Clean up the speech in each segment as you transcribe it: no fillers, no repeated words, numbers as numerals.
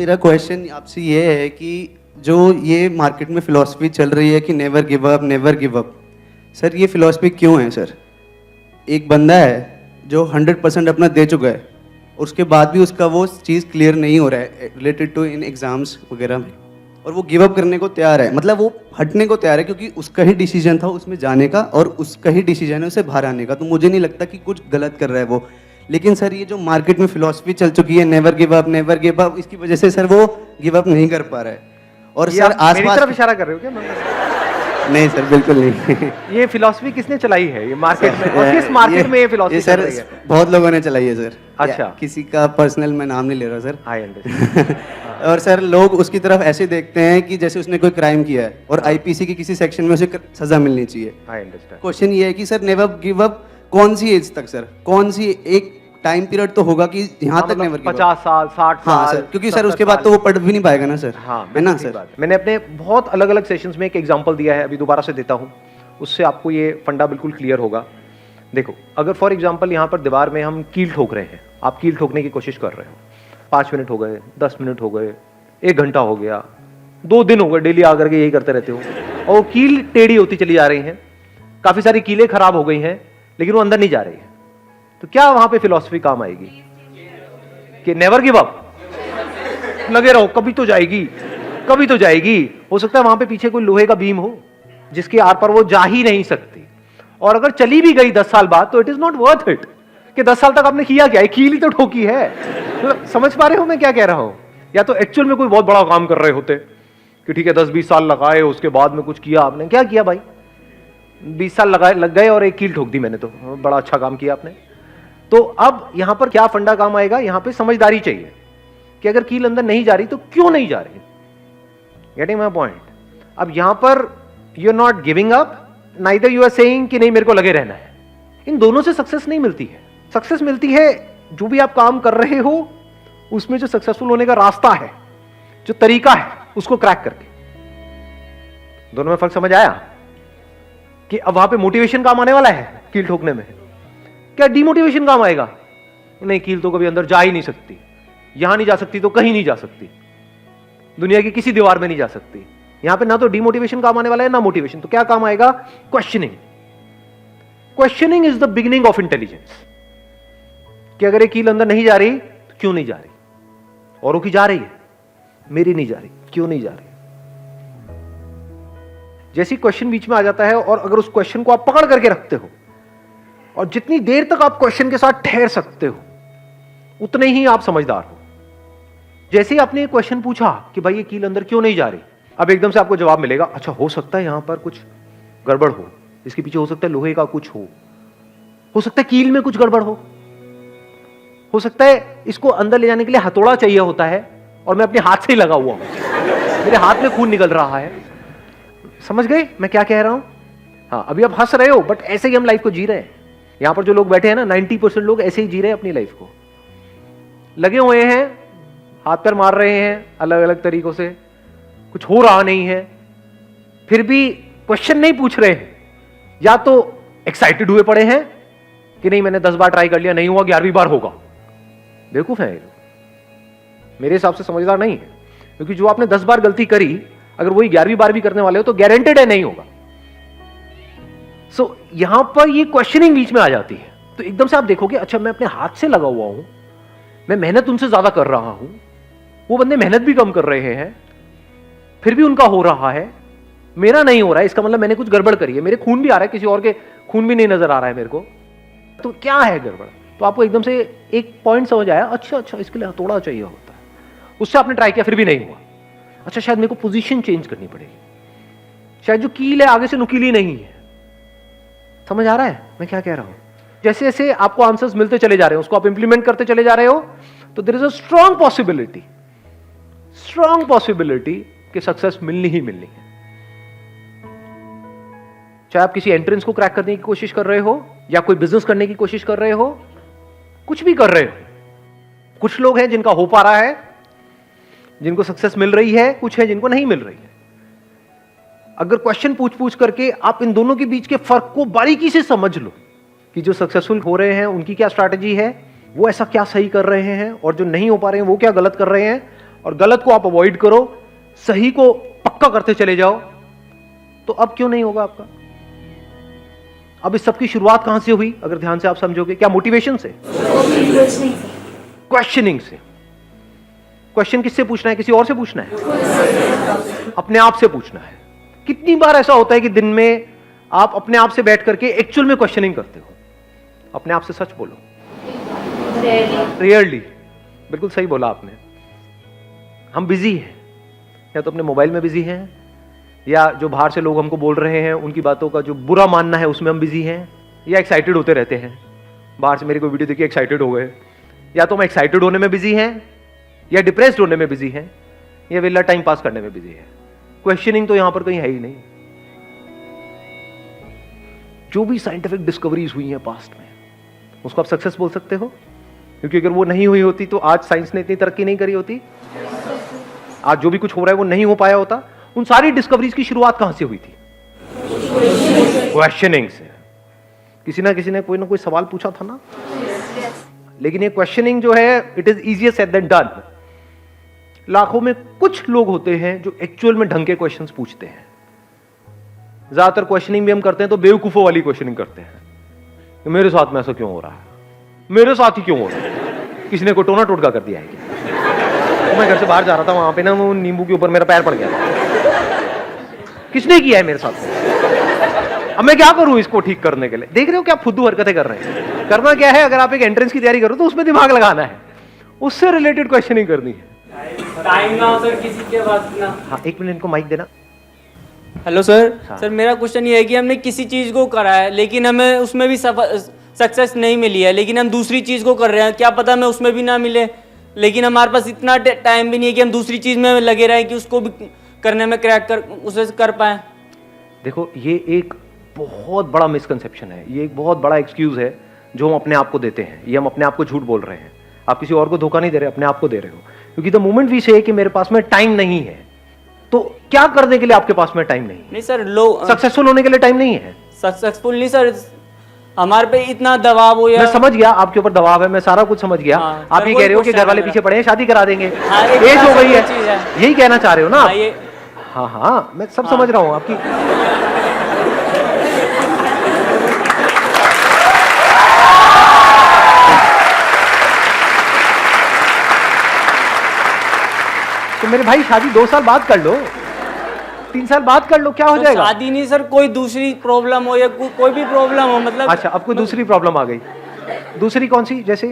मेरा क्वेश्चन आपसे ये है कि जो ये मार्केट में फ़िलॉसफी चल रही है कि नेवर गिव अप, सर ये फ़िलॉसफी क्यों है सर? एक बंदा है जो 100% अपना दे चुका है, उसके बाद भी उसका वो चीज़ क्लियर नहीं हो रहा है रिलेटेड टू इन एग्ज़ाम्स वगैरह में, और वो गिव अप करने को तैयार है, मतलब वो हटने को तैयार है क्योंकि उसका ही डिसीजन था उसमें जाने का और उसका ही डिसीजन है उसे बाहर आने का। तो मुझे नहीं लगता कि कुछ गलत कर रहा है वो। लेकिन सर ये जो मार्केट में फ़िलॉसफी चल चुकी है नेवर गिव अप, इसकी वजह से सर वो गिव अप नहीं कर पा रहा है। और सर मेरी तरफ इशारा कर रहे हो क्या? नहीं सर, बिल्कुल नहीं। ये फिलॉसफी किसने चलाई है ये मार्केट में, और किस मार्केट में ये फिलॉसफी सर चल रही है? बहुत लोगों ने चलाई है सर। अच्छा। किसी का पर्सनल मैं नाम नहीं ले रहा सर। I understand. और सर लोग उसकी तरफ ऐसे देखते हैं कि जैसे उसने कोई क्राइम किया है और आईपीसी की किसी सेक्शन में उसे सजा मिलनी चाहिए। I understand. क्वेश्चन ये है कि सर नेवर गिव अप कौन सी एज तक सर? कौन सी एक टाइम पीरियड तो होगा कि यहाँ तक नेवर गिव अप? 50 साल 60 साल। हाँ सर, क्योंकि सर उसके बाद तो वो पढ़ भी नहीं पाएगा ना सर। हाँ है ना सर। सर? मैंने अपने बहुत अलग अलग सेशंस में एक एग्जांपल दिया है, अभी दोबारा से देता हूँ, उससे आपको ये फंडा बिल्कुल क्लियर होगा। देखो, अगर फॉर एग्जांपल यहाँ पर दीवार में हम कील ठोक रहे हैं, आप कील ठोकने की कोशिश कर रहे हो, 5 मिनट हो गए, 10 मिनट हो गए, 1 घंटा हो गया, 2 दिन हो गए, डेली आकर के यही करते रहते हो, और वो कील टेढ़ी होती चली जा रही हैं, काफी सारी कीलें खराब हो गई हैं, लेकिन वो अंदर नहीं जा रही है। तो क्या वहां पे फिलॉसफी काम आएगी कि नेवर गिव अप, लगे रहो, कभी तो जाएगी, कभी तो जाएगी। हो सकता है वहां पे पीछे कोई लोहे का बीम हो जिसके आर पर वो जा ही नहीं सकती, और अगर चली भी गई 10 साल बाद तो it is not worth it कि 10 साल तक आपने किया क्या है, कील ही तो ठोकी है। तो समझ पा रहे हो मैं क्या कह रहा हूं? या तो एक्चुअल में कोई बहुत बड़ा काम कर रहे होते कि ठीक है 10-20 साल लगाए, उसके बाद में कुछ किया आपने। क्या किया भाई? 20 साल लग गए और एक कील ठोक दी मैंने, तो बड़ा अच्छा काम किया आपने। तो अब यहां पर क्या फंडा काम आएगा? यहां पे समझदारी चाहिए कि अगर कील अंदर नहीं जा रही तो क्यों नहीं जा रही। Getting my point? अब यहां पर you are not giving up, neither you are saying कि नहीं मेरे को लगे रहना है। इन दोनों से सक्सेस नहीं मिलती है। सक्सेस मिलती है जो भी आप काम कर रहे हो उसमें जो सक्सेसफुल होने का रास्ता है, जो तरीका है, उसको क्रैक करके। दोनों में फर्क समझ आया? कि अब वहां पे मोटिवेशन काम आने वाला है कील ठोकने में, क्या डिमोटिवेशन काम आएगा? नहीं, कील तो कभी अंदर जा ही नहीं सकती, यहां नहीं जा सकती तो कहीं नहीं जा सकती, दुनिया की किसी दीवार में नहीं जा सकती। यहां पे ना तो डिमोटिवेशन काम आने वाला है ना मोटिवेशन। तो क्या काम आएगा? Questioning. Questioning is the beginning of intelligence. कि अगर ये कील अंदर नहीं जा रही तो क्यों नहीं जा रही? औरों की जा रही है, मेरी नहीं जा रही, क्यों नहीं जा रही? जैसी क्वेश्चन बीच में आ जाता है और अगर उस क्वेश्चन को आप पकड़ करके रखते हो और जितनी देर तक आप क्वेश्चन के साथ ठहर सकते हो उतने ही आप समझदार हो। जैसे ही आपने क्वेश्चन पूछा कि भाई ये कील अंदर क्यों नहीं जा रही, अब एकदम से आपको जवाब मिलेगा, अच्छा हो सकता है यहां पर कुछ गड़बड़ हो, इसके पीछे हो सकता है लोहे का कुछ हो सकता है कील में कुछ गड़बड़ हो सकता है इसको अंदर ले जाने के लिए हथौड़ा चाहिए होता है और मैं अपने हाथ से ही लगा हुआ हूं, मेरे हाथ में खून निकल रहा है। समझ गए मैं क्या कह रहा हूं? हाँ, अभी आप हंस रहे हो बट ऐसे ही हम लाइफ को जी रहे हैं। यहां पर जो लोग बैठे हैं ना, 90% लोग ऐसे ही जी रहे हैं अपनी लाइफ को, लगे हुए हैं, हाथ पैर मार रहे हैं अलग अलग तरीकों से, कुछ हो रहा नहीं है, फिर भी क्वेश्चन नहीं पूछ रहे हैं। या तो एक्साइटेड हुए पड़े हैं कि नहीं मैंने 10 बार ट्राई कर लिया, नहीं हुआ, 11वीं बार होगा। बेवकूफ है, मेरे हिसाब से समझदार नहीं है, क्योंकि जो आपने 10 बार गलती करी अगर वही 11वीं बार भी करने वाले हो तो गारंटेड है नहीं होगा। सो यहां पर ये क्वेश्चनिंग बीच में आ जाती है। तो एकदम से आप देखोगे अच्छा मैं अपने हाथ से लगा हुआ हूं, मैं मेहनत उनसे ज्यादा कर रहा हूं, वो बंदे मेहनत भी कम कर रहे हैं, फिर भी उनका हो रहा है, मेरा नहीं हो रहा है, इसका मतलब मैंने कुछ गड़बड़ करी है, मेरे खून भी आ रहा है, किसी और के खून भी नहीं नजर आ रहा है मेरे को, तो क्या है गड़बड़? तो आपको एकदम से एक पॉइंट समझ आया, अच्छा इसके लिए हथौड़ा चाहिए होता है। उससे आपने ट्राई किया फिर भी नहीं हुआ, अच्छा शायद मेरे को पोजीशन चेंज करनी पड़ेगी, शायद जो कील है आगे से नुकीली नहीं है। समझ आ रहा है मैं क्या कह रहा हूं? जैसे जैसे आपको आंसर्स मिलते चले जा रहे हैं, उसको आप इंप्लीमेंट करते चले जा रहे हो, तो there is a strong possibility कि सक्सेस मिलनी ही मिलनी है। चाहे आप किसी एंट्रेंस को क्रैक करने की कोशिश कर रहे हो या कोई बिजनेस करने की कोशिश कर रहे हो, कुछ भी कर रहे हो। कुछ लोग हैं जिनका हो पा रहा है, जिनको सक्सेस मिल रही है, कुछ है जिनको नहीं मिल रही है। अगर क्वेश्चन पूछ करके आप इन दोनों के बीच के फर्क को बारीकी से समझ लो कि जो सक्सेसफुल हो रहे हैं उनकी क्या स्ट्रैटेजी है, वो ऐसा क्या सही कर रहे हैं, और जो नहीं हो पा रहे हैं वो क्या गलत कर रहे हैं, और गलत को आप अवॉइड करो, सही को पक्का करते चले जाओ, तो अब क्यों नहीं होगा आपका? अब इस सब की शुरुआत कहां से हुई अगर ध्यान से आप समझोगे? क्या मोटिवेशन से? क्वेश्चनिंग से। क्वेश्चन किससे पूछना है? किसी और से पूछना है? अपने आप से पूछना है। कितनी बार ऐसा होता है कि दिन में आप अपने आप से बैठ करके एक्चुअल में क्वेश्चनिंग करते हो? अपने आप से सच बोलो। रेयरली। बिल्कुल सही बोला आपने। हम बिजी हैं, या तो अपने मोबाइल में बिजी हैं, या जो बाहर से लोग हमको बोल रहे हैं उनकी बातों का जो बुरा मानना है उसमें हम बिजी हैं, या एक्साइटेड होते रहते हैं। बाहर से मेरी कोई वीडियो देखिए एक्साइटेड हो गए, या तो हम एक्साइटेड होने में बिजी हैं, या डिप्रेस्ड होने में बिजी हैं, या वेला टाइम पास करने में बिजी है। क्वेश्चनिंग तो यहां पर कहीं है ही नहीं। जो भी साइंटिफिक डिस्कवरीज हुई हैं पास्ट में, उसको आप सक्सेस बोल सकते हो? क्योंकि अगर वो नहीं हुई होती तो आज साइंस ने इतनी तरक्की नहीं करी होती। आज जो भी कुछ हो रहा है वो नहीं हो पाया होता। उन सारी डिस्कवरीज की शुरुआत कहां से हुई थी? क्वेश्चनिंग से। किसी ना किसी ने कोई ना कोई सवाल पूछा था ना। लेकिन ये क्वेश्चनिंग जो है, it is easier said than done. लाखों में कुछ लोग होते हैं जो एक्चुअल में ढंग के क्वेश्चंस पूछते हैं। ज्यादातर क्वेश्चनिंग भी हम करते हैं तो बेवकूफों वाली क्वेश्चनिंग करते हैं कि मेरे साथ में ऐसा क्यों हो रहा है, मेरे साथ ही क्यों हो रहा है, किसी ने कोई टोना टोटका कर दिया है क्या? तो मैं घर से बाहर जा रहा था, वहां पे ना वो नींबू के ऊपर मेरा पैर पड़ गया था। किसने किया है मेरे साथ? अब मैं क्या करूं इसको ठीक करने के लिए? देख रहे हो क्या फुद्दू हरकतें कर रहे हैं? करना क्या है, अगर आप एक एंट्रेंस की तैयारी करो तो उसमें दिमाग लगाना है, उससे रिलेटेड क्वेश्चनिंग करनी है। टाइम ना हो सर किसी के पास ना। हाँ, एक मिनट इनको माइक देना। Hello sir. सर मेरा क्वेश्चन ये है कि हमने किसी चीज़ को करा है लेकिन हमें उसमें भी सक्सेस नहीं मिली है, लेकिन हम दूसरी चीज़ को कर रहे हैं, क्या पता हमें उसमें भी ना मिले, लेकिन हमारे पास इतना टाइम भी नहीं है कि हम दूसरी चीज़ में लगे रहें कि उसको भी करने में क्रैक कर उसे कर पाए। देखो, ये एक बहुत बड़ा मिसकंसेप्शन है, ये एक बहुत बड़ा एक्सक्यूज है जो हम अपने आप को देते हैं। ये हम अपने आप को झूठ बोल रहे हैं। आप किसी और को धोखा नहीं दे रहे, अपने आप को दे रहे हो। क्योंकि द मोमेंट वी से कि मेरे पास में टाइम नहीं है, तो क्या करने के लिए आपके पास में टाइम नहीं सर, लोग सक्सेसफुल होने के लिए टाइम नहीं है। सक्सेसफुल नहीं सर, हमारे पे इतना दबाव हो या मैं समझ गया आपके ऊपर दबाव है, मैं सारा कुछ समझ गया। हाँ, आप ये कह रहे हो कि घर वाले पीछे पड़े हैं, शादी करा देंगे, हाँ, एज हो गई है, यही कहना चाह रहे हो ना आप? हाँ, हाँ, मैं सब समझ रहा हूँ आपकी। तो मेरे भाई शादी 2 साल बाद कर लो, 3 साल बाद कर लो, क्या हो जाएगा? शादी नहीं सर, कोई दूसरी प्रॉब्लम हो या कोई भी प्रॉब्लम हो, मतलब अच्छा, अब कोई दूसरी प्रॉब्लम आ गई। दूसरी कौन सी? जैसे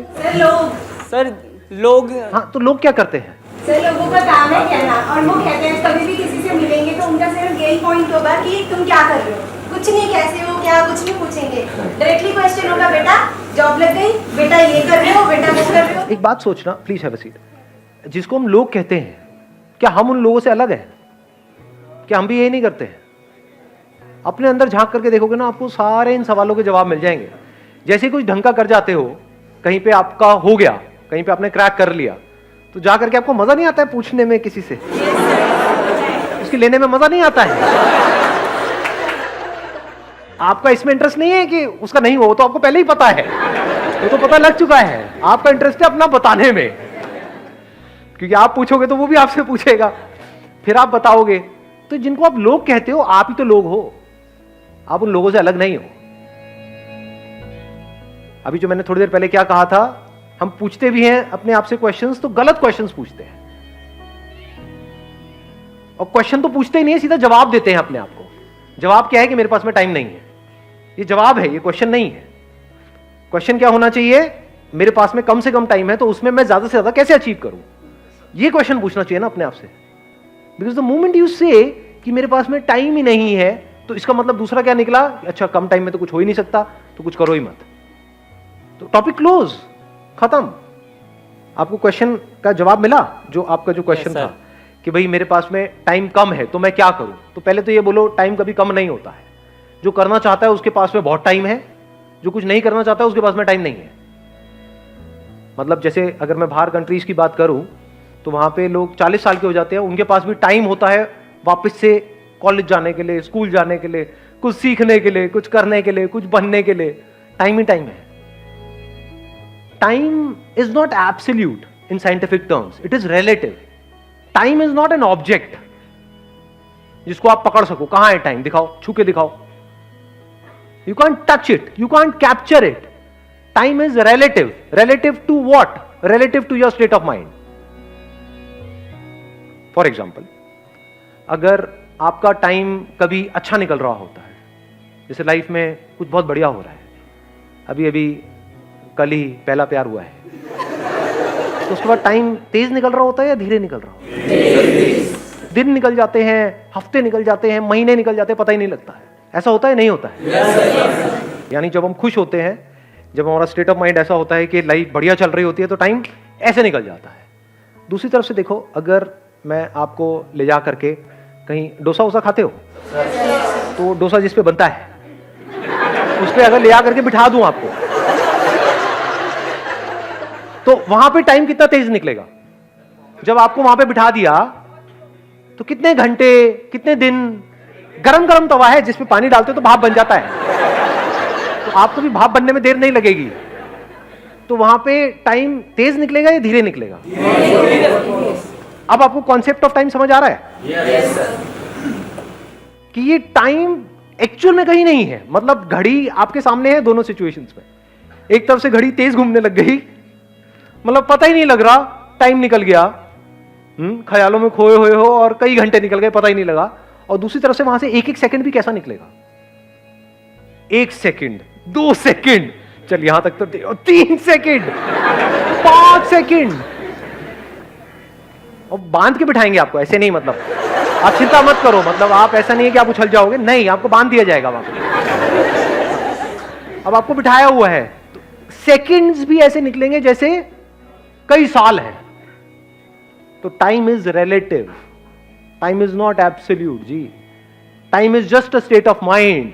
सर लोग हाँ, तो लोग क्या करते हैं? सर लोगों का काम है कहना, और वो कहते हैं कभी भी किसी से मिलेंगे तो उनका सिर्फ यही पॉइंट होगा कि तुम क्या कर रहे हो, कुछ नहीं, कैसे हो, क्या, कुछ नहीं पूछेंगे। डायरेक्टली क्वेश्चन होगा, बेटा जॉब लग गई, बेटा ये कर रहे हो, बेटा वो कर रहे हो। एक बात सोचना, प्लीज हैव अ सीट। जिसको हम लोग कहते हैं, क्या हम उन लोगों से अलग हैं? क्या हम भी यही नहीं करते हैं? अपने अंदर झांक करके देखोगे ना, आपको सारे इन सवालों के जवाब मिल जाएंगे। जैसे कुछ ढंग का कर जाते हो, कहीं पे आपका हो गया, कहीं पे आपने क्रैक कर लिया, तो जा करके आपको मजा नहीं आता है पूछने में किसी से, उसकी लेने में मजा नहीं आता है। आपका इसमें इंटरेस्ट नहीं है कि उसका नहीं हो, तो आपको पहले ही पता है, वो तो पता लग चुका है। आपका इंटरेस्ट है अपना बताने में, क्योंकि आप पूछोगे तो वो भी आपसे पूछेगा, फिर आप बताओगे। तो जिनको आप लोग कहते हो, आप ही तो लोग हो, आप उन लोगों से अलग नहीं हो। अभी जो मैंने थोड़ी देर पहले क्या कहा था, हम पूछते भी हैं अपने आप से क्वेश्चंस, तो गलत क्वेश्चंस पूछते हैं, और क्वेश्चन तो पूछते ही नहीं है, सीधा जवाब देते हैं अपने आप को। जवाब क्या है कि मेरे पास में टाइम नहीं है। ये जवाब है, ये क्वेश्चन नहीं है। क्वेश्चन क्या होना चाहिए? मेरे पास में कम से कम टाइम है, तो उसमें मैं ज्यादा से ज्यादा कैसे अचीव करूं, ये क्वेश्चन पूछना चाहिए ना अपने आप से। बिकॉज द मोमेंट यू से कि मेरे पास में टाइम ही नहीं है, तो इसका मतलब दूसरा क्या निकला? अच्छा, कम टाइम में तो कुछ हो ही नहीं सकता, तो कुछ करो ही मत, तो टॉपिक क्लोज, खत्म। आपको क्वेश्चन का जवाब मिला? जो आपका जो क्वेश्चन था कि भाई मेरे पास में टाइम कम है तो मैं क्या करूं, तो पहले तो ये बोलो, टाइम कभी कम नहीं होता है। जो करना चाहता है उसके पास में बहुत टाइम है, जो कुछ नहीं करना चाहता है उसके पास में टाइम नहीं है। मतलब जैसे अगर मैं बाहर कंट्रीज की बात करूं, तो वहां पे लोग 40 साल के हो जाते हैं, उनके पास भी टाइम होता है वापस से कॉलेज जाने के लिए, स्कूल जाने के लिए, कुछ सीखने के लिए, कुछ करने के लिए, कुछ बनने के लिए। टाइम ही टाइम है। Time is not absolute in scientific terms, it is relative. Time is not an object जिसको आप पकड़ सको। कहां है टाइम, दिखाओ, छू के दिखाओ। You can't touch it, you can't capture it. Time is relative. Relative to what? Relative to your state of mind. For example, अगर आपका टाइम कभी अच्छा निकल रहा होता है, जैसे लाइफ में कुछ बहुत बढ़िया हो रहा है, अभी अभी कल ही पहला प्यार हुआ है, तो उसके बाद टाइम तेज निकल रहा होता है या धीरे निकल रहा होता है? दिन निकल जाते हैं, हफ्ते निकल जाते हैं, महीने निकल जाते हैं, पता ही नहीं लगता है। ऐसा होता है नहीं होता है? यानी जब हम खुश होते हैं, जब हमारा स्टेट ऑफ माइंड ऐसा होता है कि लाइफ बढ़िया चल रही होती है, तो टाइम ऐसे निकल जाता है। दूसरी तरफ से देखो, अगर मैं आपको ले जा करके कहीं डोसा वोसा खाते हो, तो डोसा जिस पे बनता है उस पे अगर ले जा करके बिठा दूं आपको, तो वहां पे टाइम कितना तेज निकलेगा? जब आपको वहां पे बिठा दिया तो कितने घंटे, कितने दिन, गरम गरम तवा है जिसपे पानी डालते हो तो भाप बन जाता है, तो आपको भी भाप बनने में देर नहीं लगेगी। तो वहां पे टाइम तेज निकलेगा या धीरे निकलेगा? अब आपको कॉन्सेप्ट ऑफ टाइम समझ आ रहा है? कि ये टाइम एक्चुअल में कहीं नहीं है। मतलब घड़ी आपके सामने है दोनों सिचुएशंस में। एक तरफ से घड़ी तेज घूमने लग गई, मतलब पता ही नहीं लग रहा, टाइम निकल गया, ख्यालों में खोए हुए हो और कई घंटे निकल गए, पता ही नहीं लगा। और दूसरी तरफ से वहां से एक एक सेकंड भी कैसा निकलेगा? 1 सेकंड, 2 सेकंड, चल यहां तक तो 3 सेकंड, 5 सेकंड, और बांध के बिठाएंगे आपको, ऐसे नहीं। मतलब आप चिंता मत करो, मतलब आप ऐसा नहीं है कि आप उछल जाओगे, नहीं, आपको बांध दिया जाएगा वहां पे। अब आपको बिठाया हुआ है, तो सेकंड्स भी ऐसे निकलेंगे जैसे कई साल है। तो time is relative, time is not absolute जी। Time is just a state of mind.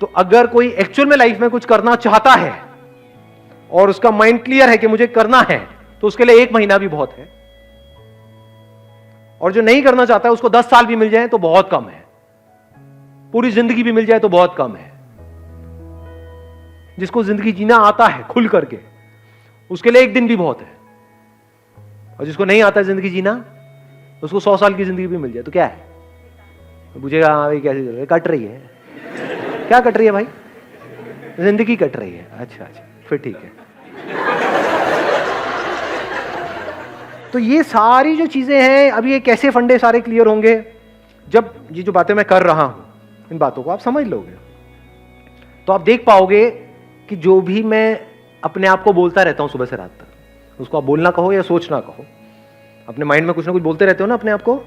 तो अगर कोई एक्चुअल में लाइफ में कुछ करना चाहता है और उसका माइंड क्लियर है कि मुझे करना है, तो उसके लिए 1 महीना भी बहुत है। और जो नहीं करना चाहता है उसको 10 साल भी मिल जाए तो बहुत कम है, पूरी जिंदगी भी मिल जाए तो बहुत कम है। जिसको जिंदगी जीना आता है खुल करके, उसके लिए 1 दिन भी बहुत है। और जिसको नहीं आता जिंदगी जीना, उसको 100 साल की जिंदगी भी मिल जाए तो क्या है? पूछेगा हाँ भाई कैसे कट रही है? क्या कट रही है भाई? जिंदगी कट रही है। अच्छा अच्छा, फिर ठीक है। तो ये सारी जो चीजें हैं, अभी ये कैसे फंडे सारे क्लियर होंगे जब ये जो बातें मैं कर रहा हूं, इन बातों को आप समझ लोगे, तो आप देख पाओगे कि जो भी मैं अपने आप को बोलता रहता हूं सुबह से रात तक, उसको आप बोलना कहो या सोचना कहो, अपने माइंड में कुछ ना कुछ बोलते रहते हो ना अपने आप को,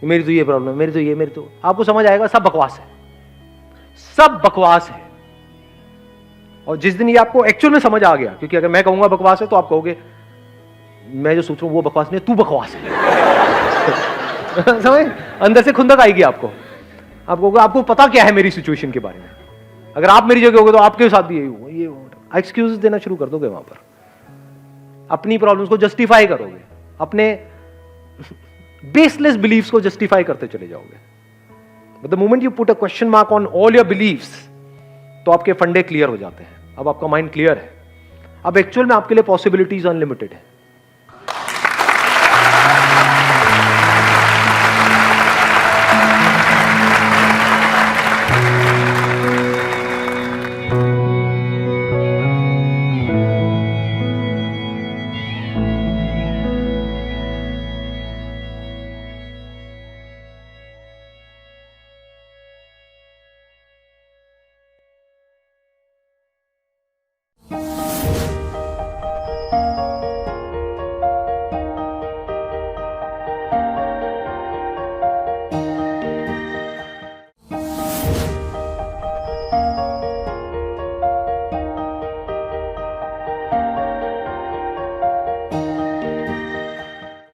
मेरी तो ये प्रॉब्लम, मेरी तो ये, मेरी तो, आपको समझ आएगा सब बकवास है, सब बकवास है। और जिस दिन ये आपको एक्चुअल में समझ आ गया, क्योंकि अगर मैं कहूंगा बकवास है तो आप कहोगे मैं जो सोच रहा हूं वो बकवास नहीं, तू बकवास है। समझ, अंदर से खुंदक आएगी आपको, आप कहोगे आपको पता क्या है मेरी सिचुएशन के बारे में। अगर आप मेरी जगह होगे तो आपके साथ भी यही होगा, ये एक्सक्यूज देना शुरू कर दोगे, वहां पर अपनी प्रॉब्लम्स को जस्टिफाई करोगे, अपने बेसलेस बिलीफ्स को जस्टिफाई करते चले जाओगे। But the moment you put a question mark on all your beliefs, तो आपके फंडे क्लियर हो जाते हैं। अब आपका माइंड क्लियर है, अब एक्चुअल में आपके लिए पॉसिबिलिटीज अनलिमिटेड है।